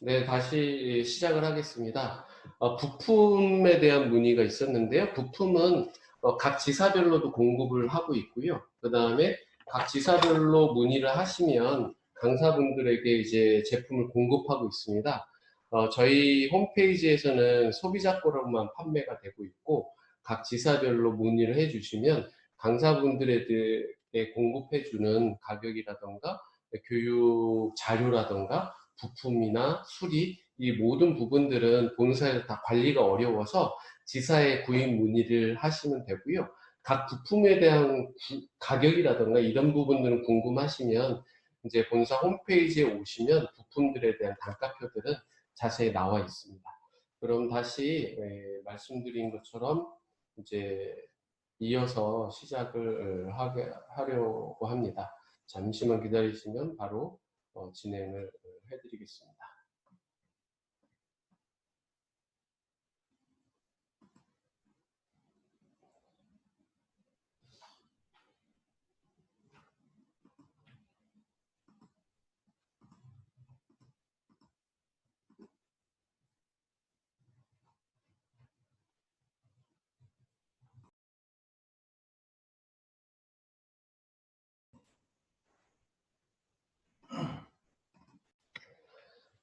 네, 다시 시작을 하겠습니다. 부품에 대한 문의가 있었는데요. 부품은 각 지사별로도 공급을 하고 있고요. 그 다음에 각 지사별로 문의를 하시면 강사분들에게 이제 제품을 공급하고 있습니다. 저희 홈페이지에서는 소비자 거로만 판매가 되고 있고, 각 지사별로 문의를 해주시면 강사분들에게 공급해주는 가격이라던가 교육 자료라던가 부품이나 수리, 이 모든 부분들은 본사에서 다 관리가 어려워서 지사에 구입 문의를 하시면 되고요. 각 부품에 대한 가격이라든가 이런 부분들은 궁금하시면 이제 본사 홈페이지에 오시면 부품들에 대한 단가표들은 자세히 나와 있습니다. 그럼 다시 말씀드린 것처럼 이제 이어서 시작을 하려고 합니다. 잠시만 기다리시면 바로 진행을 해드리겠습니다.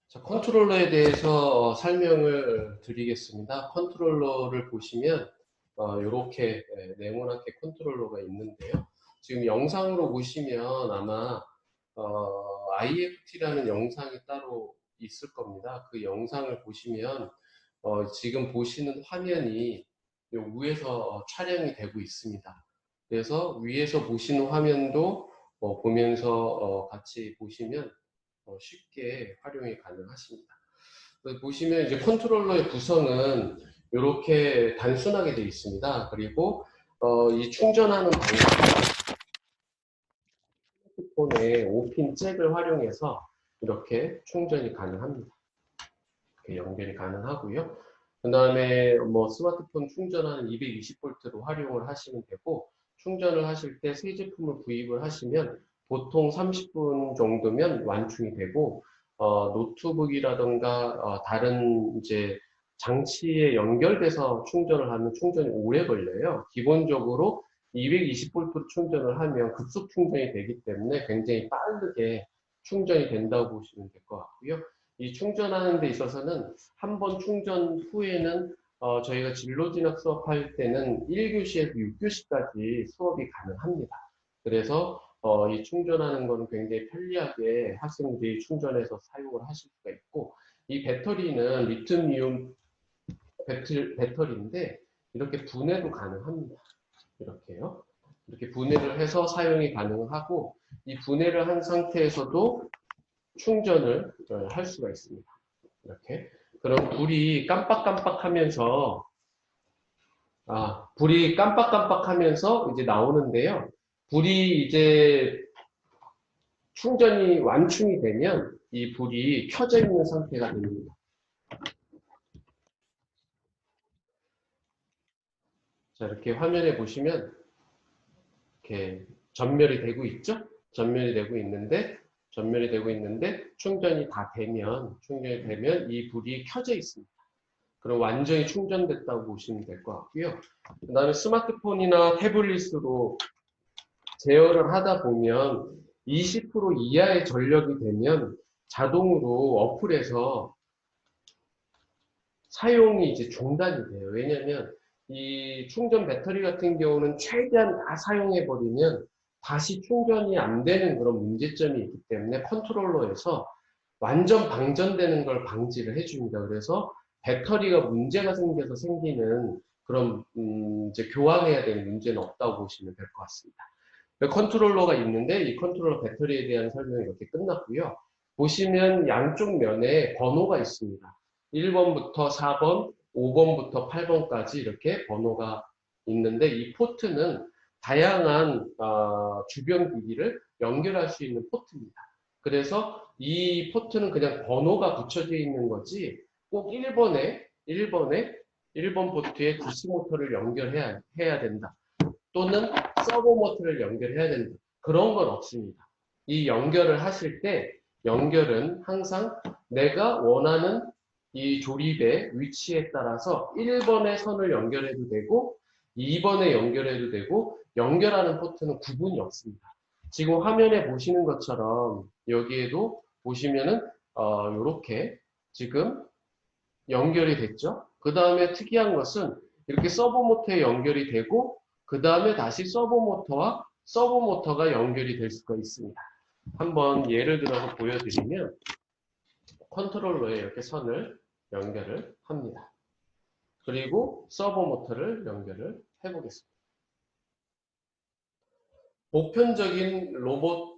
자, 컨트롤러에 대해서 설명을 드리겠습니다. 컨트롤러를 보시면 이렇게 네모나게 컨트롤러가 있는데요. 지금 영상으로 보시면 아마 IFT라는 영상이 따로 있을 겁니다. 그 영상을 보시면 지금 보시는 화면이 요 위에서 촬영이 되고 있습니다. 그래서 위에서 보시는 화면도 보면서 같이 보시면 쉽게 활용이 가능하십니다. 보시면 이제 컨트롤러의 구성은 이렇게 단순하게 되어 있습니다. 그리고 이 충전하는 방법은 스마트폰의 5핀 잭을 활용해서 이렇게 충전이 가능합니다. 이렇게 연결이 가능하고요. 그 다음에 뭐 스마트폰 충전하는 220V로 활용을 하시면 되고, 충전을 하실 때 새 제품을 구입을 하시면 보통 30분 정도면 완충이 되고, 노트북이라던가 다른 이제 장치에 연결돼서 충전을 하면 충전이 오래 걸려요. 기본적으로 220V 충전을 하면 급속 충전이 되기 때문에 굉장히 빠르게 충전이 된다고 보시면 될 것 같고요. 이 충전하는 데 있어서는 한 번 충전 후에는 저희가 진로진학 수업할 때는 1교시에서 6교시까지 수업이 가능합니다. 그래서 이 충전하는 거는 굉장히 편리하게 학생들이 충전해서 사용을 하실 수가 있고, 이 배터리는 리튬이온 배터리인데 이렇게 분해도 가능합니다. 이렇게요. 이렇게 분해를 해서 사용이 가능하고, 이 분해를 한 상태에서도 충전을 할 수가 있습니다. 이렇게. 그럼 불이 깜빡깜빡하면서 이제 나오는데요. 불이 이제 충전이 완충이 되면 이 불이 켜져 있는 상태가 됩니다. 자, 이렇게 화면에 보시면 이렇게 전멸이 되고 있죠? 전멸이 되고 있는데 충전이 되면 이 불이 켜져 있습니다. 그럼 완전히 충전됐다고 보시면 될 것 같고요. 그 다음에 스마트폰이나 태블릿으로 제어를 하다 보면 20% 이하의 전력이 되면 자동으로 어플에서 사용이 이제 중단이 돼요. 왜냐면 이 충전 배터리 같은 경우는 최대한 다 사용해 버리면 다시 충전이 안 되는 그런 문제점이 있기 때문에 컨트롤러에서 완전 방전되는 걸 방지를 해줍니다. 그래서 배터리가 문제가 생겨서 생기는 그런 이제 교환해야 되는 문제는 없다고 보시면 될 것 같습니다. 컨트롤러가 있는데 이 컨트롤러 배터리에 대한 설명이 이렇게 끝났고요. 보시면 양쪽 면에 번호가 있습니다. 1번부터 4번, 5번부터 8번까지 이렇게 번호가 있는데 이 포트는 다양한 주변 기기를 연결할 수 있는 포트입니다. 그래서 이 포트는 그냥 번호가 붙여져 있는 거지 꼭 1번 포트에 DC 모터를 연결해야 된다. 또는 서버 모터를 연결해야 된다. 그런 건 없습니다. 이 연결을 하실 때 연결은 항상 내가 원하는 이 조립의 위치에 따라서 1번의 선을 연결해도 되고 2번에 연결해도 되고 연결하는 포트는 구분이 없습니다. 지금 화면에 보시는 것처럼 여기에도 보시면은 이렇게 지금 연결이 됐죠. 그 다음에 특이한 것은 이렇게 서브모터에 연결이 되고 그 다음에 다시 서브모터와 서브모터가 연결이 될 수가 있습니다. 한번 예를 들어서 보여드리면 컨트롤러에 이렇게 선을 연결을 합니다. 그리고 서브모터를 연결을 해보겠습니다. 보편적인 로봇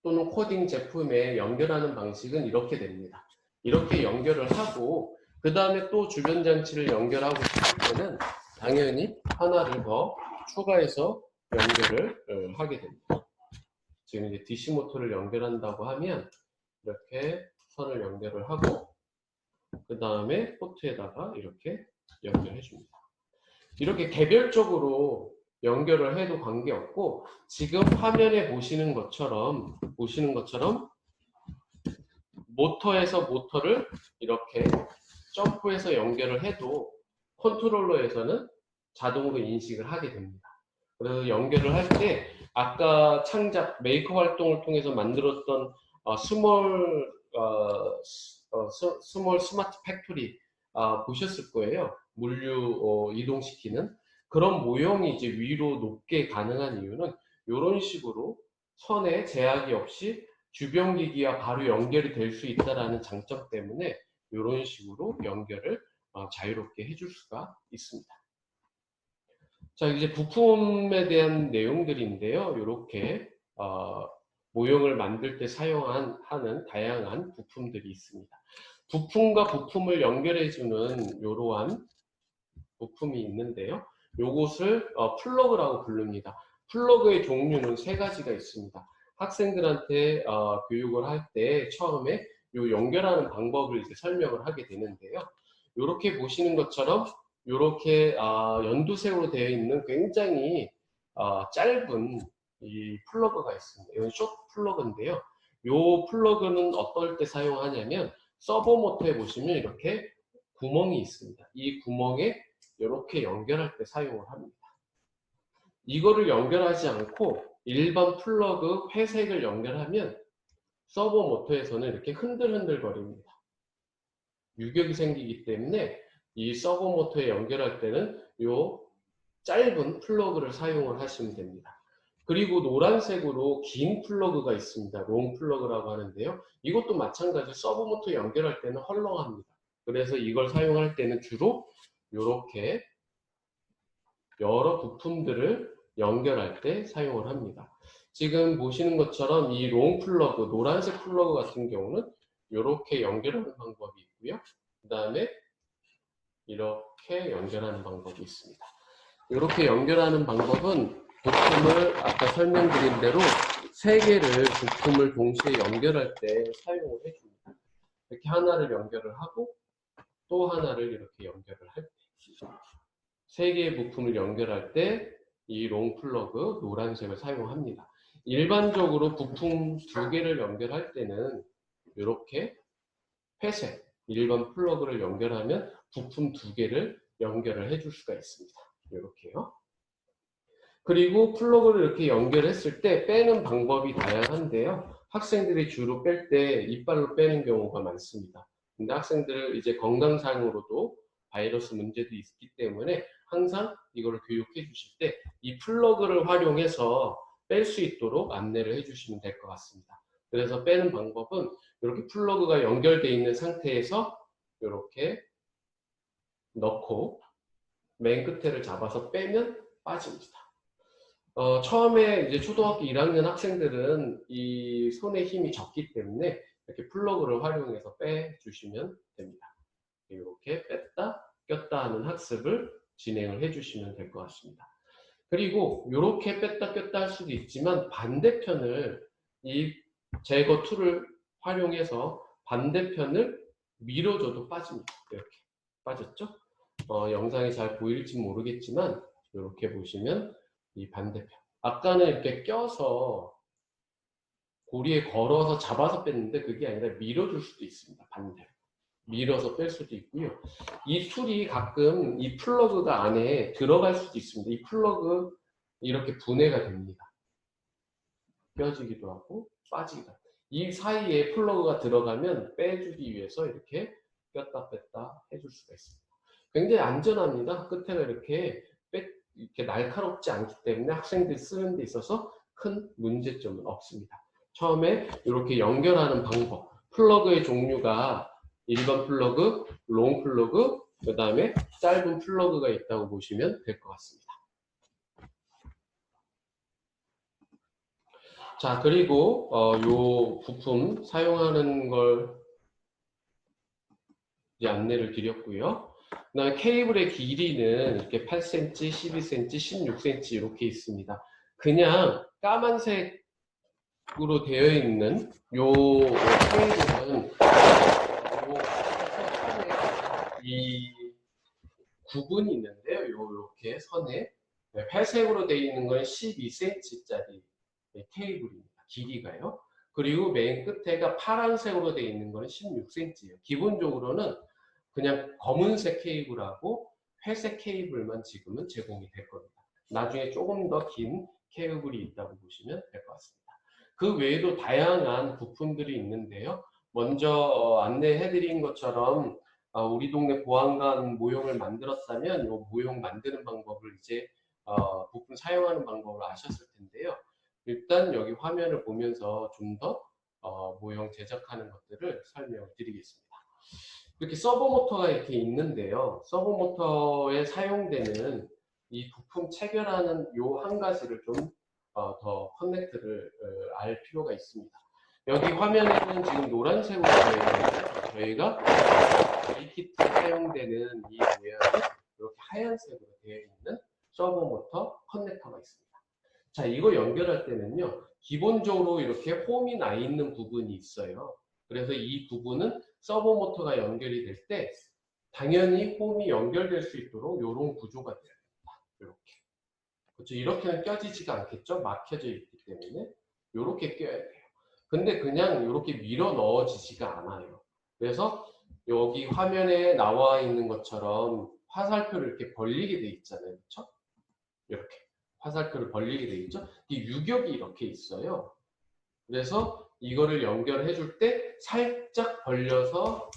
또는 코딩 제품에 연결하는 방식은 이렇게 됩니다. 이렇게 연결을 하고 그 다음에 또 주변 장치를 연결하고 싶을 때는 당연히 하나를 더 추가해서 연결을 하게 됩니다. 지금 이제 DC 모터를 연결한다고 하면 이렇게 선을 연결을 하고 그 다음에 포트에다가 이렇게 연결해 줍니다. 이렇게 개별적으로 연결을 해도 관계없고 지금 화면에 보시는 것처럼 모터에서 모터를 이렇게 점프해서 연결을 해도 컨트롤러에서는 자동으로 인식을 하게 됩니다. 그래서 연결을 할 때 아까 창작 메이커 활동을 통해서 만들었던 스몰 스마트 팩토리 보셨을 거예요. 물류 이동시키는 그런 모형이 이제 위로 높게 가능한 이유는 이런 식으로 선에 제약이 없이 주변 기기와 바로 연결이 될 수 있다는 장점 때문에 이런 식으로 연결을 자유롭게 해줄 수가 있습니다. 자, 이제 부품에 대한 내용들인데요. 이렇게 모형을 만들 때 사용하는 다양한 부품들이 있습니다. 부품과 부품을 연결해주는 이러한 부품이 있는데요. 요것을 플러그라고 부릅니다. 플러그의 종류는 세 가지가 있습니다. 학생들한테 교육을 할 때 처음에 요 연결하는 방법을 이제 설명을 하게 되는데요. 이렇게 보시는 것처럼 이렇게 연두색으로 되어 있는 굉장히 짧은 이 플러그가 있습니다. 이건 숏 플러그인데요. 이 플러그는 어떨 때 사용하냐면 서버모터에 보시면 이렇게 구멍이 있습니다. 이 구멍에 이렇게 연결할 때 사용을 합니다. 이거를 연결하지 않고 일반 플러그 회색을 연결하면 서버모터에서는 이렇게 흔들흔들 거립니다. 유격이 생기기 때문에 이 서버모터에 연결할 때는 이 짧은 플러그를 사용을 하시면 됩니다. 그리고 노란색으로 긴 플러그가 있습니다. 롱 플러그라고 하는데요. 이것도 마찬가지로 서버모터 연결할 때는 헐렁합니다. 그래서 이걸 사용할 때는 주로 이렇게 여러 부품들을 연결할 때 사용을 합니다. 지금 보시는 것처럼 이 롱 플러그, 노란색 플러그 같은 경우는 이렇게 연결하는 방법이 있고요. 그 다음에 이렇게 연결하는 방법이 있습니다. 이렇게 연결하는 방법은 부품을 아까 설명드린 대로 세 개를 부품을 동시에 연결할 때 사용을 해줍니다. 이렇게 하나를 연결을 하고 또 하나를 이렇게 연결을 할 때 세 개의 부품을 연결할 때 이 롱 플러그 노란색을 사용합니다. 일반적으로 부품 두 개를 연결할 때는 이렇게 회색 일반 플러그를 연결하면 부품 두 개를 연결을 해줄 수가 있습니다. 이렇게요. 그리고 플러그를 이렇게 연결했을 때 빼는 방법이 다양한데요. 학생들이 주로 뺄 때 이빨로 빼는 경우가 많습니다. 근데 학생들 이제 건강상으로도 바이러스 문제도 있기 때문에 항상 이걸 교육해 주실 때 이 플러그를 활용해서 뺄 수 있도록 안내를 해 주시면 될 것 같습니다. 그래서 빼는 방법은 이렇게 플러그가 연결되어 있는 상태에서 이렇게 넣고 맨 끝에를 잡아서 빼면 빠집니다. 처음에 이제 초등학교 1학년 학생들은 이 손에 힘이 적기 때문에 이렇게 플러그를 활용해서 빼주시면 됩니다. 이렇게 뺐다 꼈다 하는 학습을 진행을 해주시면 될 것 같습니다. 그리고 이렇게 뺐다 꼈다 할 수도 있지만 반대편을 이 제거 툴을 활용해서 반대편을 밀어줘도 빠집니다. 이렇게 빠졌죠? 영상이 잘 보일지 모르겠지만 이렇게 보시면 이 반대편 아까는 이렇게 껴서 고리에 걸어서 잡아서 뺐는데 그게 아니라 밀어줄 수도 있습니다. 반대로. 밀어서 뺄 수도 있고요. 이 툴이 가끔 이 플러그가 안에 들어갈 수도 있습니다. 이 플러그 이렇게 분해가 됩니다. 껴지기도 하고 빠지기도 하고. 이 사이에 플러그가 들어가면 빼주기 위해서 이렇게 꼈다 뺐다 해줄 수가 있습니다. 굉장히 안전합니다. 끝에가 이렇게 날카롭지 않기 때문에 학생들이 쓰는 데 있어서 큰 문제점은 없습니다. 처음에 이렇게 연결하는 방법, 플러그의 종류가 일반 플러그, 롱 플러그, 그 다음에 짧은 플러그가 있다고 보시면 될 것 같습니다. 자, 그리고 요 부품 사용하는 걸 이제 안내를 드렸고요. 그 다음에 케이블의 길이는 이렇게 8cm, 12cm, 16cm 이렇게 있습니다. 그냥 까만색으로 되어 있는 요 케이블은 이 구분이 있는데요. 요렇게 선에 회색으로 되어 있는 건 12cm짜리 케이블입니다. 길이가요. 그리고 맨 끝에가 파란색으로 되어 있는 건 16cm예요. 기본적으로는 그냥 검은색 케이블하고 회색 케이블만 지금은 제공이 될 겁니다. 나중에 조금 더 긴 케이블이 있다고 보시면 될 것 같습니다. 그 외에도 다양한 부품들이 있는데요. 먼저 안내해드린 것처럼 우리 동네 보안관 모형을 만들었다면 이 모형 만드는 방법을 이제 부품 사용하는 방법을 아셨을 텐데요. 일단 여기 화면을 보면서 좀 더 모형 제작하는 것들을 설명을 드리겠습니다. 이렇게 서버 모터가 이렇게 있는데요. 서버 모터에 사용되는 이 부품 체결하는 요 한 가지를 좀 더 커넥트를 알 필요가 있습니다. 여기 화면에는 지금 노란색으로 되어 있는데 저희가 A키트에 사용되는 이 모양은 이렇게 하얀색으로 되어 있는 서버 모터 커넥터가 있습니다. 자, 이거 연결할 때는요, 기본적으로 이렇게 홈이 나 있는 부분이 있어요. 그래서 이 부분은 서버 모터가 연결이 될 때 당연히 홈이 연결될 수 있도록 이런 구조가 돼야 됩니다. 이렇게. 그렇죠? 이렇게는 껴지지가 않겠죠? 막혀져 있기 때문에 이렇게 껴야 돼요. 근데 그냥 이렇게 밀어 넣어지지가 않아요. 그래서 여기 화면에 나와 있는 것처럼 화살표를 이렇게 벌리게 돼 있잖아요. 그렇죠? 이렇게 화살표를 벌리게 돼 있죠. 이 유격이 이렇게 있어요. 그래서 이거를 연결해 줄 때 살짝 벌려서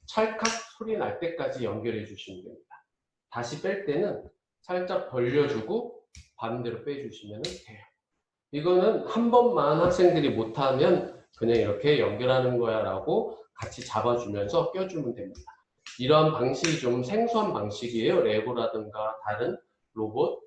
찰칵 소리 날 때까지 연결해 주시면 됩니다. 다시 뺄 때는 살짝 벌려주고 반대로 빼주시면 돼요. 이거는 한 번만 학생들이 못하면 그냥 이렇게 연결하는 거야 라고 같이 잡아주면서 껴주면 됩니다. 이러한 방식이 좀 생소한 방식이에요. 레고라든가 다른 로봇,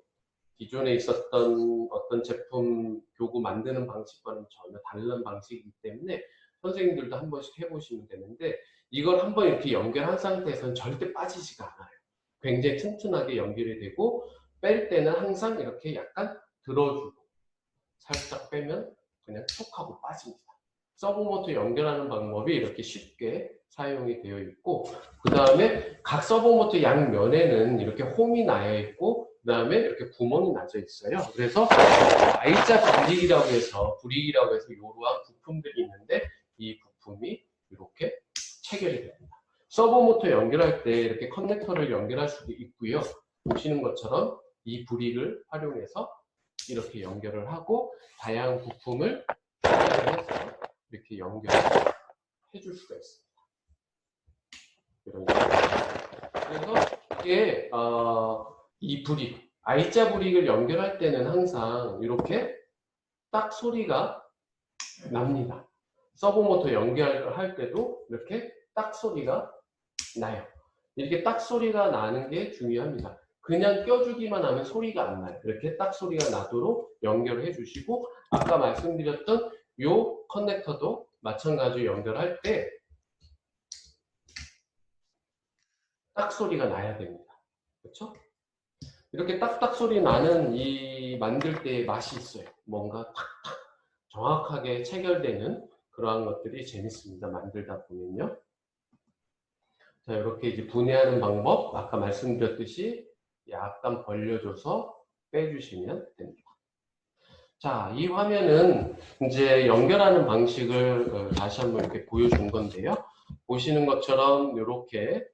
기존에 있었던 어떤 제품 교구 만드는 방식과는 전혀 다른 방식이기 때문에 선생님들도 한 번씩 해보시면 되는데 이걸 한번 이렇게 연결한 상태에서는 절대 빠지지가 않아요. 굉장히 튼튼하게 연결이 되고 뺄 때는 항상 이렇게 약간 들어주고 살짝 빼면 그냥 툭 하고 빠집니다. 서브모터 연결하는 방법이 이렇게 쉽게 사용이 되어 있고 그 다음에 각 서브모터 양면에는 이렇게 홈이 나여 있고 그 다음에 이렇게 구멍이 나져 있어요. 그래서 I자 브릭이라고 해서 이러한 부품들이 있는데 이 부품이 이렇게 체결이 됩니다. 서브모터 연결할 때 이렇게 커넥터를 연결할 수도 있고요. 보시는 것처럼 이 브릭을 활용해서 이렇게 연결을 하고 다양한 부품을 해서 이렇게 연결해 줄 수가 있습니다. 이런 그래서 이게 이 브릭, I자 브릭을 연결할 때는 항상 이렇게 딱 소리가 납니다. 서브모터 연결할 때도 이렇게 딱 소리가 나요. 이렇게 딱 소리가 나는 게 중요합니다. 그냥 껴주기만 하면 소리가 안 나요. 이렇게 딱 소리가 나도록 연결을 해주시고 아까 말씀드렸던 요 커넥터도 마찬가지로 연결할 때 딱 소리가 나야 됩니다. 그렇죠? 이렇게 딱딱 소리 나는 이 만들 때의 맛이 있어요. 뭔가 탁탁 정확하게 체결되는 그러한 것들이 재밌습니다. 만들다 보면요. 자, 이렇게 이제 분해하는 방법, 아까 말씀드렸듯이 약간 벌려줘서 빼주시면 됩니다. 자, 이 화면은 이제 연결하는 방식을 다시 한번 이렇게 보여준 건데요. 보시는 것처럼 이렇게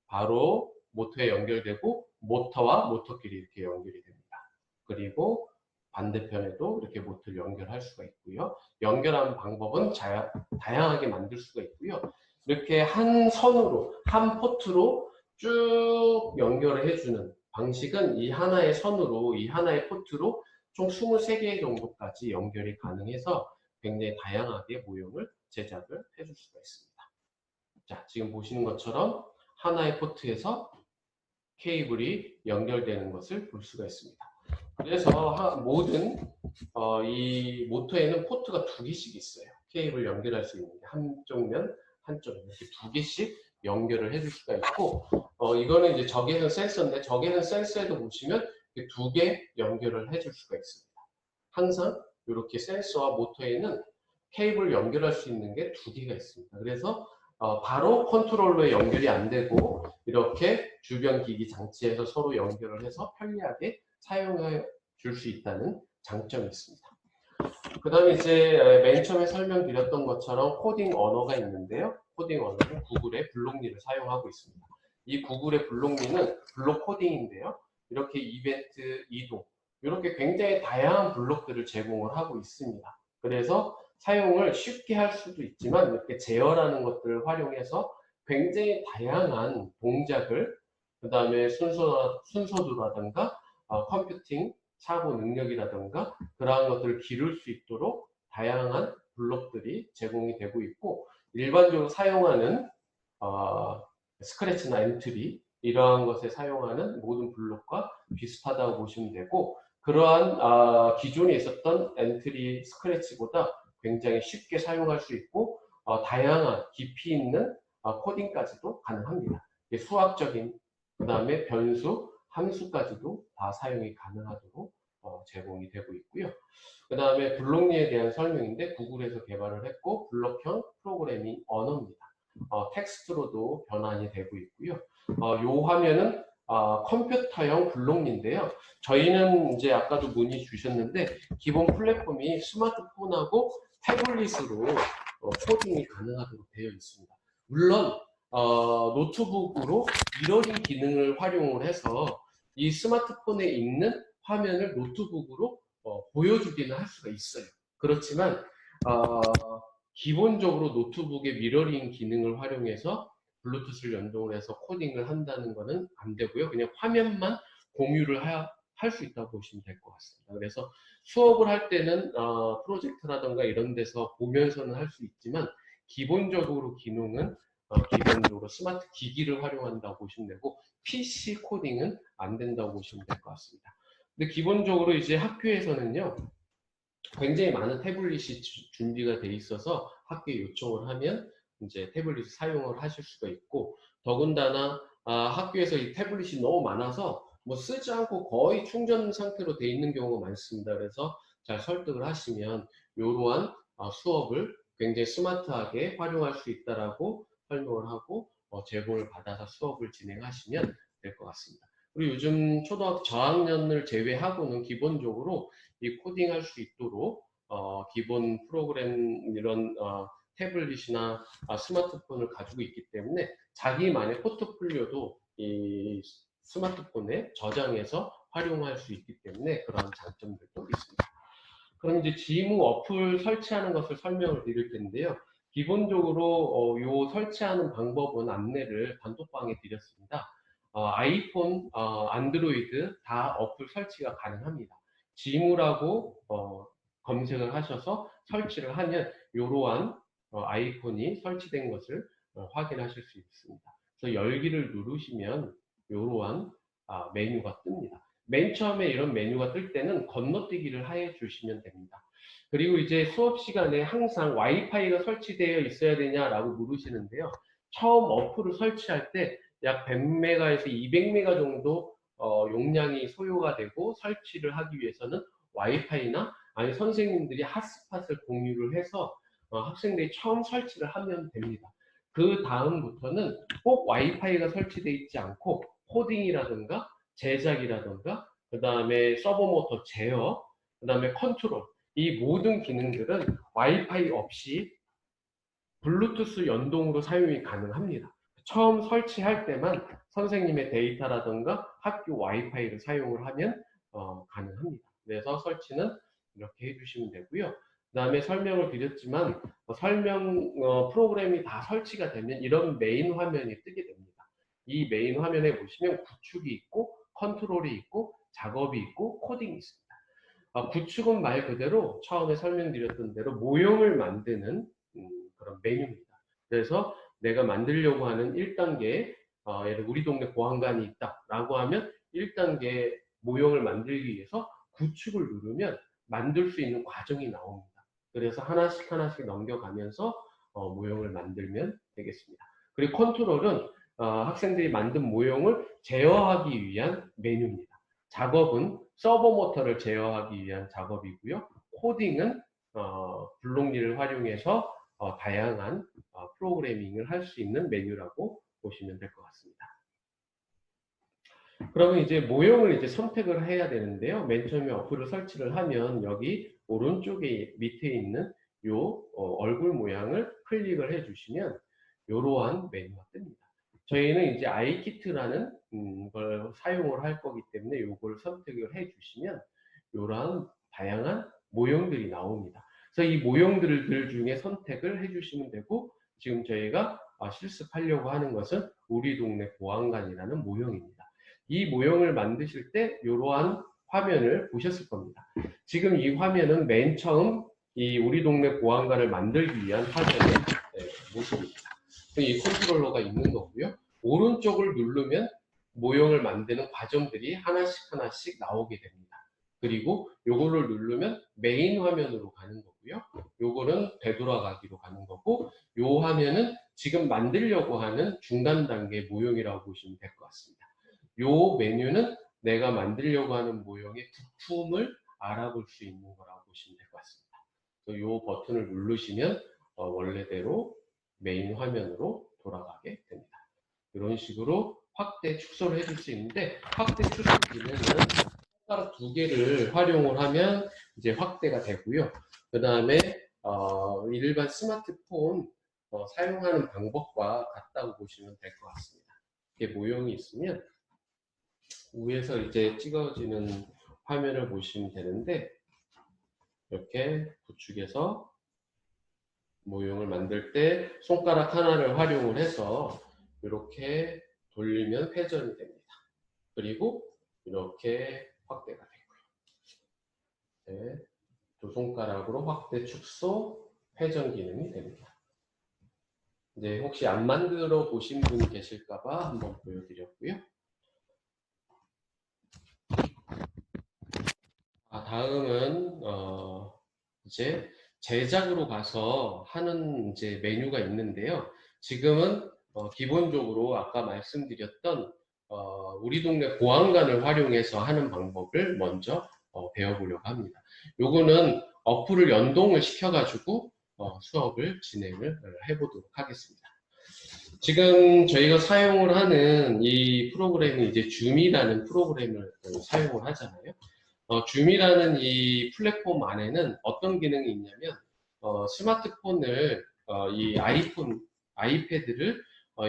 바로 모터에 연결되고 모터와 모터끼리 이렇게 연결이 됩니다. 그리고 반대편에도 이렇게 모터를 연결할 수가 있고요. 연결하는 방법은 다양하게 만들 수가 있고요. 이렇게 한 선으로, 한 포트로 쭉 연결을 해주는 방식은 이 하나의 선으로, 이 하나의 포트로 총 23개 정도까지 연결이 가능해서 굉장히 다양하게 모형을 제작을 해줄 수가 있습니다. 자, 지금 보시는 것처럼 하나의 포트에서 케이블이 연결되는 것을 볼 수가 있습니다. 그래서 모든 이 모터에는 포트가 2개씩 있어요. 케이블 연결할 수 있는 게 한쪽 면, 한쪽 면 이렇게 2개씩 연결을 해줄 수가 있고 이거는 이제 적외선 센서인데 적외선 센서에도 보시면 2개 연결을 해줄 수가 있습니다. 항상 이렇게 센서와 모터에는 케이블 연결할 수 있는 게 2개가 있습니다. 그래서 바로 컨트롤러에 연결이 안 되고 이렇게 주변 기기 장치에서 서로 연결을 해서 편리하게 사용해 줄 수 있다는 장점이 있습니다. 그 다음에 이제 맨 처음에 설명드렸던 것처럼 코딩 언어가 있는데요. 코딩 언어는 구글의 블록리를 사용하고 있습니다. 이 구글의 블록리는 블록 코딩인데요. 이렇게 이벤트, 이동 이렇게 굉장히 다양한 블록들을 제공을 하고 있습니다. 그래서 사용을 쉽게 할 수도 있지만 이렇게 제어라는 것들을 활용해서 굉장히 다양한 동작을 그 다음에 순서도라든가 컴퓨팅 사고 능력이라든가 그러한 것들을 기를 수 있도록 다양한 블록들이 제공이 되고 있고 일반적으로 사용하는 스크래치나 엔트리 이러한 것에 사용하는 모든 블록과 비슷하다고 보시면 되고 그러한 기존에 있었던 엔트리 스크래치보다 굉장히 쉽게 사용할 수 있고 다양한 깊이 있는 코딩까지도 가능합니다. 수학적인 그 다음에 변수, 함수까지도 다 사용이 가능하도록 제공이 되고 있고요. 그 다음에 블록리에 대한 설명인데 구글에서 개발을 했고 블록형 프로그래밍 언어입니다. 텍스트로도 변환이 되고 있고요. 이 화면은 컴퓨터형 블록리인데요. 저희는 이제 아까도 문의 주셨는데 기본 플랫폼이 스마트폰하고 태블릿으로 코딩이 가능하도록 되어 있습니다. 물론 노트북으로 미러링 기능을 활용을 해서 이 스마트폰에 있는 화면을 노트북으로 보여주기는 할 수가 있어요. 그렇지만 기본적으로 노트북의 미러링 기능을 활용해서 블루투스를 연동을 해서 코딩을 한다는 것은 안 되고요. 그냥 화면만 공유를 할 수 있다고 보시면 될 것 같습니다. 그래서 수업을 할 때는 프로젝트라든가 이런 데서 보면서는 할 수 있지만 기본적으로 기능은 기본적으로 스마트 기기를 활용한다고 보시면 되고 PC 코딩은 안 된다고 보시면 될 것 같습니다. 근데 기본적으로 이제 학교에서는요. 굉장히 많은 태블릿이 준비가 돼 있어서 학교에 요청을 하면 이제 태블릿 사용을 하실 수가 있고 더군다나 학교에서 이 태블릿이 너무 많아서 뭐 쓰지 않고 거의 충전 상태로 돼 있는 경우가 많습니다. 그래서 잘 설득을 하시면 이러한 수업을 굉장히 스마트하게 활용할 수 있다라고 설명을 하고 제공을 받아서 수업을 진행하시면 될 것 같습니다. 그리고 요즘 초등학교 저학년을 제외하고는 기본적으로 이 코딩할 수 있도록 기본 프로그램 이런 태블릿이나 스마트폰을 가지고 있기 때문에 자기만의 포트폴리오도 이 스마트폰에 저장해서 활용할 수 있기 때문에 그런 장점들도 있습니다. 그럼 이제 지무 어플 설치하는 것을 설명을 드릴 텐데요. 기본적으로 요 설치하는 방법은 안내를 단톡방에 드렸습니다. 아이폰, 안드로이드 다 어플 설치가 가능합니다. 지무라고 검색을 하셔서 설치를 하면 이러한 아이콘이 설치된 것을 확인하실 수 있습니다. 그래서 열기를 누르시면 이러한 메뉴가 뜹니다. 맨 처음에 이런 메뉴가 뜰 때는 건너뛰기를 해 주시면 됩니다. 그리고 이제 수업 시간에 항상 와이파이가 설치되어 있어야 되냐라고 물으시는데요. 처음 어플을 설치할 때 약 100메가에서 200메가 정도 용량이 소요가 되고 설치를 하기 위해서는 와이파이나 아니 선생님들이 핫스팟을 공유를 해서 학생들이 처음 설치를 하면 됩니다. 그 다음부터는 꼭 와이파이가 설치되어 있지 않고 코딩이라든가 제작이라든가 그 다음에 서버 모터 제어 그 다음에 컨트롤 이 모든 기능들은 와이파이 없이 블루투스 연동으로 사용이 가능합니다. 처음 설치할 때만 선생님의 데이터라든가 학교 와이파이를 사용을 하면 가능합니다. 그래서 설치는 이렇게 해주시면 되고요. 그 다음에 설명을 드렸지만 프로그램이 다 설치가 되면 이런 메인 화면이 뜨게 됩니다. 이 메인 화면에 보시면 구축이 있고 컨트롤이 있고 작업이 있고 코딩이 있습니다. 구축은 말 그대로 처음에 설명드렸던 대로 모형을 만드는 그런 메뉴입니다. 그래서 내가 만들려고 하는 1단계, 예를 들어 우리 동네 보안관이 있다라고 하면 1단계 모형을 만들기 위해서 구축을 누르면 만들 수 있는 과정이 나옵니다. 그래서 하나씩 하나씩 넘겨가면서 모형을 만들면 되겠습니다. 그리고 컨트롤은 학생들이 만든 모형을 제어하기 위한 메뉴입니다. 작업은 서버 모터를 제어하기 위한 작업이고요. 코딩은 블록리를 활용해서 다양한 프로그래밍을 할 수 있는 메뉴라고 보시면 될 것 같습니다. 그러면 이제 모형을 이제 선택을 해야 되는데요. 맨 처음에 어플을 설치를 하면 여기 오른쪽에 밑에 있는 요 얼굴 모양을 클릭을 해주시면 이러한 메뉴가 뜹니다. 저희는 이제 아이키트라는 걸 사용을 할 거기 때문에 요걸 선택을 해주시면 이러한 다양한 모형들이 나옵니다. 그래서 이 모형들 중에 선택을 해주시면 되고 지금 저희가 실습하려고 하는 것은 우리 동네 보안관이라는 모형입니다. 이 모형을 만드실 때 이러한 화면을 보셨을 겁니다. 지금 이 화면은 맨 처음 이 우리 동네 보안관을 만들기 위한 화면의 모습입니다. 이 컨트롤러가 있는 거고요. 오른쪽을 누르면 모형을 만드는 과정들이 하나씩 하나씩 나오게 됩니다. 그리고 요거를 누르면 메인 화면으로 가는 거고요. 요거는 되돌아가기로 가는 거고 요 화면은 지금 만들려고 하는 중간 단계 모형이라고 보시면 될 것 같습니다. 요 메뉴는 내가 만들려고 하는 모형의 부품을 알아볼 수 있는 거라고 보시면 될 것 같습니다. 요 버튼을 누르시면 원래대로 메인 화면으로 돌아가게 됩니다. 이런 식으로 확대 축소를 해줄 수 있는데 확대 축소 기능은 손가락 2개를 활용을 하면 이제 확대가 되고요. 그 다음에 일반 스마트폰 사용하는 방법과 같다고 보시면 될 것 같습니다. 이렇게 모형이 있으면 위에서 이제 찍어지는 화면을 보시면 되는데 이렇게 구축해서 모형을 만들 때 손가락 하나를 활용을 해서 이렇게 돌리면 회전이 됩니다. 그리고 이렇게 확대가 되고요. 네, 두 손가락으로 확대, 축소, 회전 기능이 됩니다. 이제 혹시 안 만들어 보신 분 계실까봐 한번 보여드렸고요. 다음은 이제 제작으로 가서 하는 이제 메뉴가 있는데요. 지금은 기본적으로 아까 말씀드렸던 우리 동네 보안관을 활용해서 하는 방법을 먼저 배워보려고 합니다. 요거는 어플을 연동을 시켜가지고 수업을 진행을 해보도록 하겠습니다. 지금 저희가 사용을 하는 이 프로그램이 이제 줌이라는 프로그램을 사용을 하잖아요. 줌이라는 이 플랫폼 안에는 어떤 기능이 있냐면 스마트폰을 이 아이패드를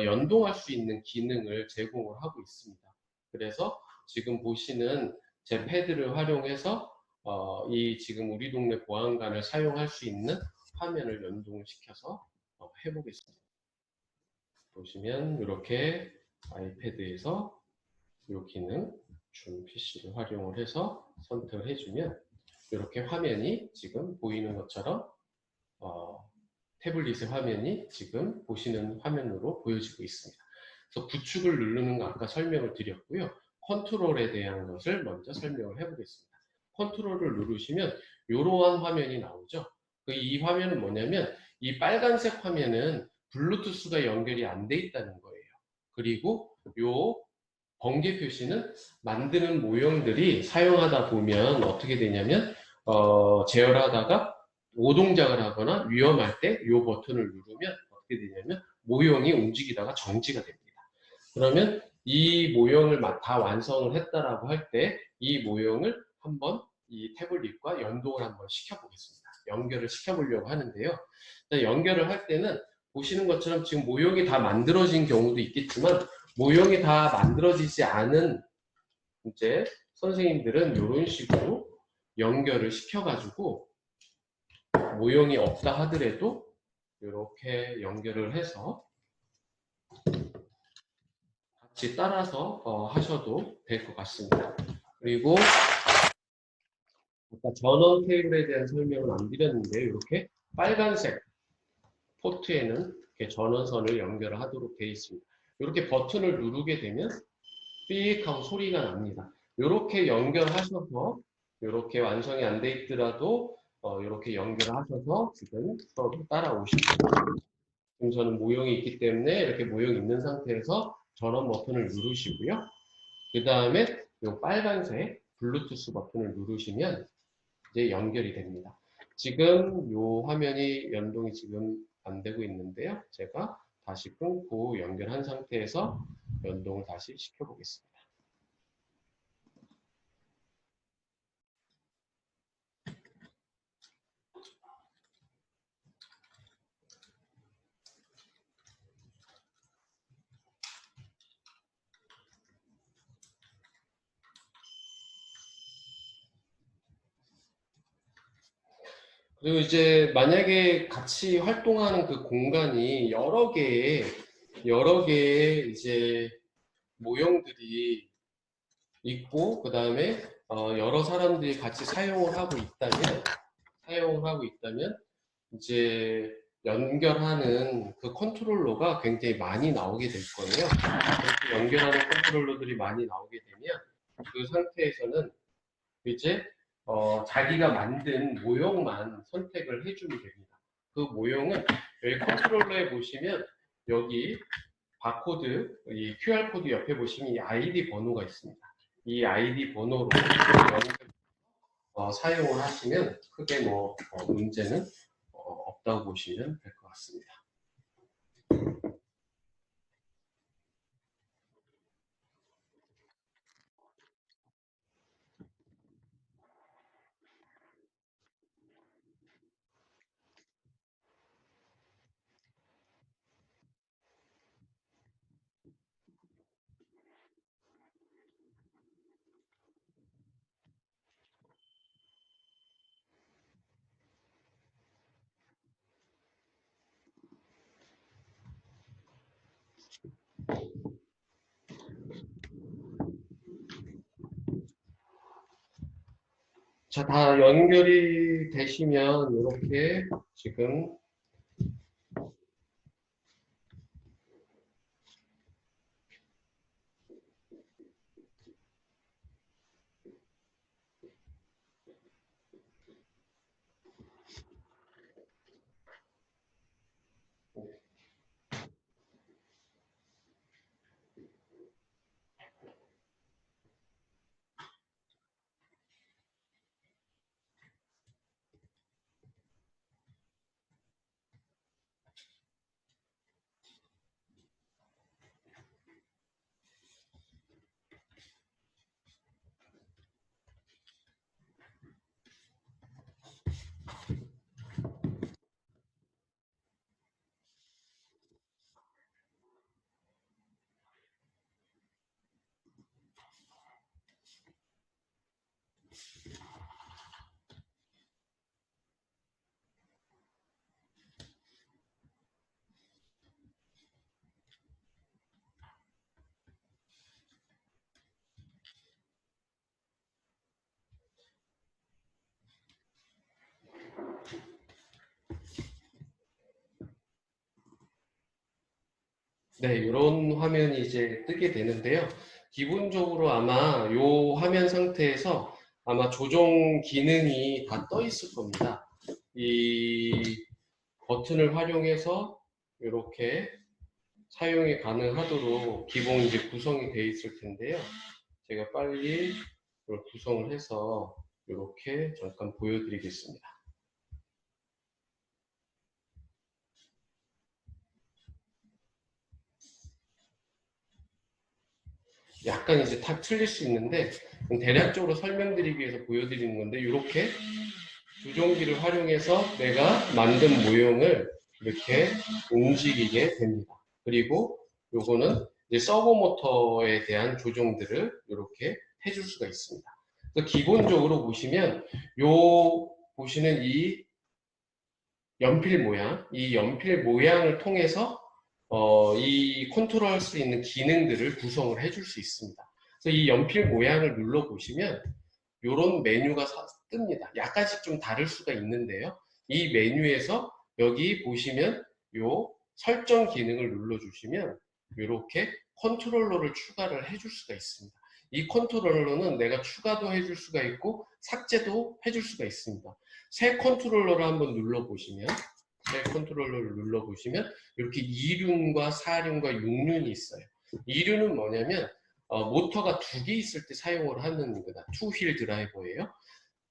연동할 수 있는 기능을 제공을 하고 있습니다. 그래서 지금 보시는 제 패드를 활용해서 이 지금 우리 동네 보안관을 사용할 수 있는 화면을 연동을 시켜서 해보겠습니다. 보시면 이렇게 아이패드에서 이 기능 줌 PC를 활용을 해서 선택을 해주면 이렇게 화면이 지금 보이는 것처럼 태블릿의 화면이 지금 보시는 화면으로 보여지고 있습니다. 그래서 구축을 누르는 거 아까 설명을 드렸고요. 컨트롤에 대한 것을 먼저 설명을 해보겠습니다. 컨트롤을 누르시면 이러한 화면이 나오죠. 이 화면은 뭐냐면 이 빨간색 화면은 블루투스가 연결이 안 돼 있다는 거예요. 그리고 요 번개 표시는 만드는 모형들이 사용하다 보면 어떻게 되냐면 제어하다가 오동작을 하거나 위험할 때 이 버튼을 누르면 어떻게 되냐면 모형이 움직이다가 정지가 됩니다. 그러면 이 모형을 다 완성을 했다라고 할 때 이 모형을 한번 이 태블릿과 연동을 한번 시켜보겠습니다. 연결을 시켜보려고 하는데요. 연결을 할 때는 보시는 것처럼 지금 모형이 다 만들어진 경우도 있겠지만 모형이 다 만들어지지 않은 이제 선생님들은 이런 식으로 연결을 시켜가지고 모형이 없다 하더라도 이렇게 연결을 해서 같이 따라서 하셔도 될 것 같습니다. 그리고 아까 전원 케이블에 대한 설명은 안 드렸는데 이렇게 빨간색 포트에는 이렇게 전원선을 연결을 하도록 되어 있습니다. 이렇게 버튼을 누르게 되면 삑 하고 소리가 납니다. 이렇게 연결하셔서 이렇게 완성이 안 돼 있더라도 이렇게 연결하셔서 지금 수업을 따라오십시오. 지금 저는 모형이 있기 때문에 이렇게 모형이 있는 상태에서 전원 버튼을 누르시고요. 그 다음에 이 빨간색 블루투스 버튼을 누르시면 이제 연결이 됩니다. 지금 이 화면이 연동이 지금 안 되고 있는데요. 제가 다시 끊고 연결한 상태에서 연동을 다시 시켜보겠습니다. 그리고 이제 만약에 같이 활동하는 그 공간이 여러 개의 이제 모형들이 있고 그 다음에 여러 사람들이 같이 사용을 하고 있다면 이제 연결하는 그 컨트롤러가 굉장히 많이 나오게 될 거예요. 그렇게 연결하는 컨트롤러들이 많이 나오게 되면 그 상태에서는 이제 자기가 만든 모형만 선택을 해주면 됩니다. 그 모형은 여기 컨트롤러에 보시면 여기 바코드, 이 QR코드 옆에 보시면 이 아이디 번호가 있습니다. 이 아이디 번호로 사용을 하시면 크게 문제는 없다고 보시면 될 것 같습니다. 자, 다 연결이 되시면 이렇게 지금 네, 이런 화면이 이제 뜨게 되는데요. 기본적으로 아마 이 화면 상태에서 아마 조정 기능이 다 떠 있을 겁니다. 이 버튼을 활용해서 이렇게 사용이 가능하도록 기본 이제 구성이 되어 있을 텐데요. 제가 빨리 이걸 구성을 해서 이렇게 잠깐 보여드리겠습니다. 약간 이제 다 틀릴 수 있는데 대략적으로 설명드리기 위해서 보여드리는 건데 이렇게 조종기를 활용해서 내가 만든 모형을 이렇게 움직이게 됩니다. 그리고 요거는 이제 서버 모터에 대한 조정들을 이렇게 해줄 수가 있습니다. 그래서 기본적으로 보시면 보시는 이 연필 모양, 이 연필 모양을 통해서 이 컨트롤할 수 있는 기능들을 구성을 해줄 수 있습니다. 그래서 이 연필 모양을 눌러보시면 이런 메뉴가 뜹니다. 약간씩 좀 다를 수가 있는데요. 이 메뉴에서 여기 보시면 요 설정 기능을 눌러주시면 이렇게 컨트롤러를 추가를 해줄 수가 있습니다. 이 컨트롤러는 내가 추가도 해줄 수가 있고 삭제도 해줄 수가 있습니다. 새 컨트롤러를 한번 눌러보시면 이렇게 2륜과 4륜과 6륜이 있어요. 2륜은 뭐냐면 모터가 2개 있을 때 사용을 하는 거다. 2휠 드라이버예요.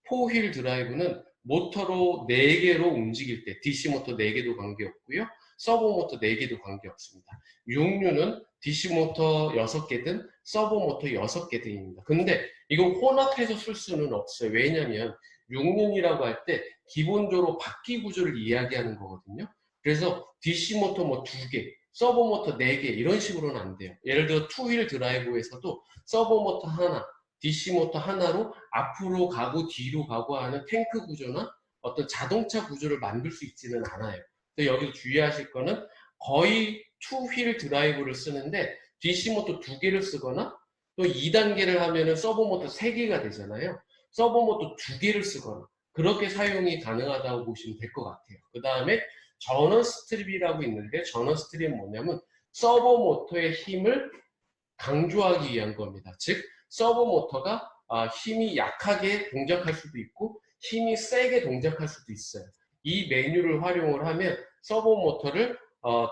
4휠 드라이브는 모터로 4개로 움직일 때 DC 모터 4개도 관계없고요. 서버 모터 4개도 관계없습니다. 6륜은 DC 모터 6개든 서버 모터 6개든입니다. 근데 이거 혼합해서 쓸 수는 없어요. 왜냐하면 6륜이라고 할 때 기본적으로 바퀴 구조를 이야기하는 거거든요. 그래서 DC 모터 뭐 2개, 서버 모터 4개 이런 식으로는 안 돼요. 예를 들어 2휠 드라이브에서도 서버 모터 하나, DC 모터 하나로 앞으로 가고 뒤로 가고 하는 탱크 구조나 어떤 자동차 구조를 만들 수 있지는 않아요. 여기서 주의하실 거는 거의 2휠 드라이브를 쓰는데 DC 모터 2개를 쓰거나 또 2단계를 하면은 서버 모터 3개가 되잖아요. 서버 모터 2개를 쓰거나 그렇게 사용이 가능하다고 보시면 될 것 같아요. 그 다음에 전원 스트립이라고 있는데 전원 스트립은 뭐냐면 서버 모터의 힘을 강조하기 위한 겁니다. 즉 서버 모터가 힘이 약하게 동작할 수도 있고 힘이 세게 동작할 수도 있어요. 이 메뉴를 활용을 하면 서버 모터를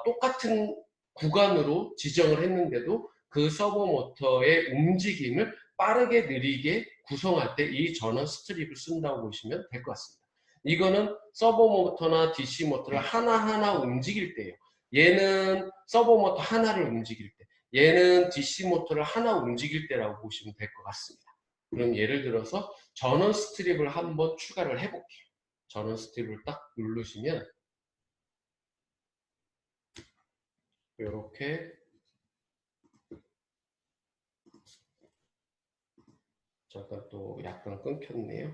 똑같은 구간으로 지정을 했는데도 그 서버 모터의 움직임을 빠르게 느리게 구성할 때 이 전원 스트립을 쓴다고 보시면 될 것 같습니다. 이거는 서버 모터나 DC 모터를 하나하나 움직일 때예요. 얘는 서버 모터 하나를 움직일 때, 얘는 DC 모터를 하나 움직일 때라고 보시면 될 것 같습니다. 그럼 예를 들어서 전원 스트립을 한번 추가를 해볼게요. 전원 스트립을 딱 누르시면 이렇게 잠깐 또 약간 끊겼네요.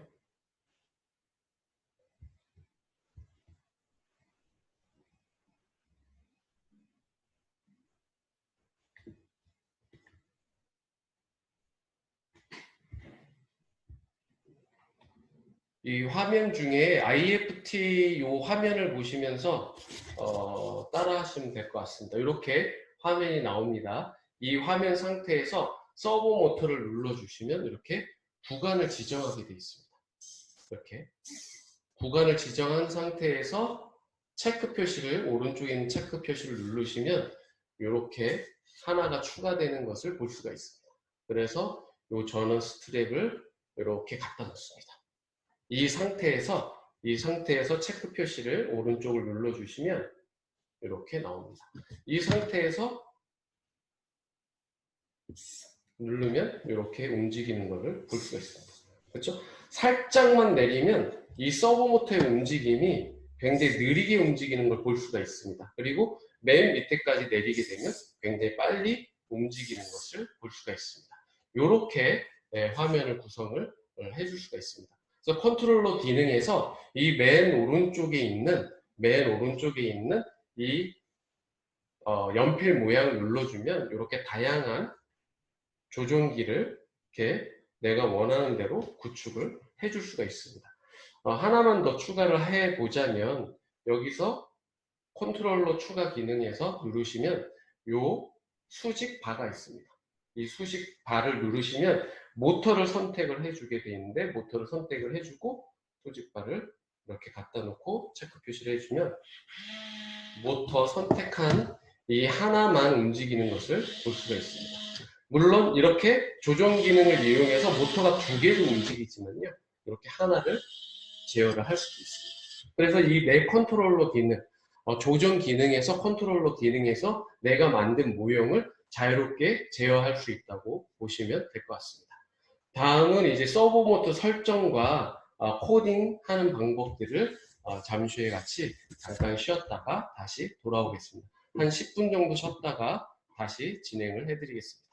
이 화면 중에 IFT 요 화면을 보시면서 따라 하시면 될 것 같습니다. 이렇게 화면이 나옵니다. 이 화면 상태에서 서버 모터를 눌러주시면 이렇게 구간을 지정하게 되어 있습니다. 이렇게 구간을 지정한 상태에서 체크 표시를 오른쪽에 있는 체크 표시를 누르시면 이렇게 하나가 추가되는 것을 볼 수가 있습니다. 그래서 이 전원 스트랩을 이렇게 갖다 놓습니다. 이 상태에서 체크 표시를 오른쪽을 눌러주시면 이렇게 나옵니다. 이 상태에서 누르면 이렇게 움직이는 것을 볼 수가 있습니다. 그렇죠? 살짝만 내리면 이 서버 모터의 움직임이 굉장히 느리게 움직이는 걸 볼 수가 있습니다. 그리고 맨 밑에까지 내리게 되면 굉장히 빨리 움직이는 것을 볼 수가 있습니다. 이렇게 화면을 구성을 해줄 수가 있습니다. 그래서 컨트롤러 기능에서 이 맨 오른쪽에 있는 이 연필 모양을 눌러주면 이렇게 다양한 조종기를 이렇게 내가 원하는 대로 구축을 해줄 수가 있습니다. 하나만 더 추가를 해보자면 여기서 컨트롤러 추가 기능에서 누르시면 요 수직 바가 있습니다. 이 수직 바를 누르시면 모터를 선택을 해주게 되어 있는데 모터를 선택을 해주고 수직 바를 이렇게 갖다 놓고 체크 표시를 해주면 모터 선택한 이 하나만 움직이는 것을 볼 수가 있습니다. 물론 이렇게 조정 기능을 이용해서 모터가 2개도 움직이지만요. 이렇게 하나를 제어를 할 수도 있습니다. 그래서 이 내 컨트롤러 기능, 조정 기능에서 컨트롤러 기능에서 내가 만든 모형을 자유롭게 제어할 수 있다고 보시면 될 것 같습니다. 다음은 이제 서버모터 설정과 코딩하는 방법들을 잠시 후에 같이 잠깐 쉬었다가 다시 돌아오겠습니다. 한 10분 정도 쉬었다가 다시 진행을 해드리겠습니다.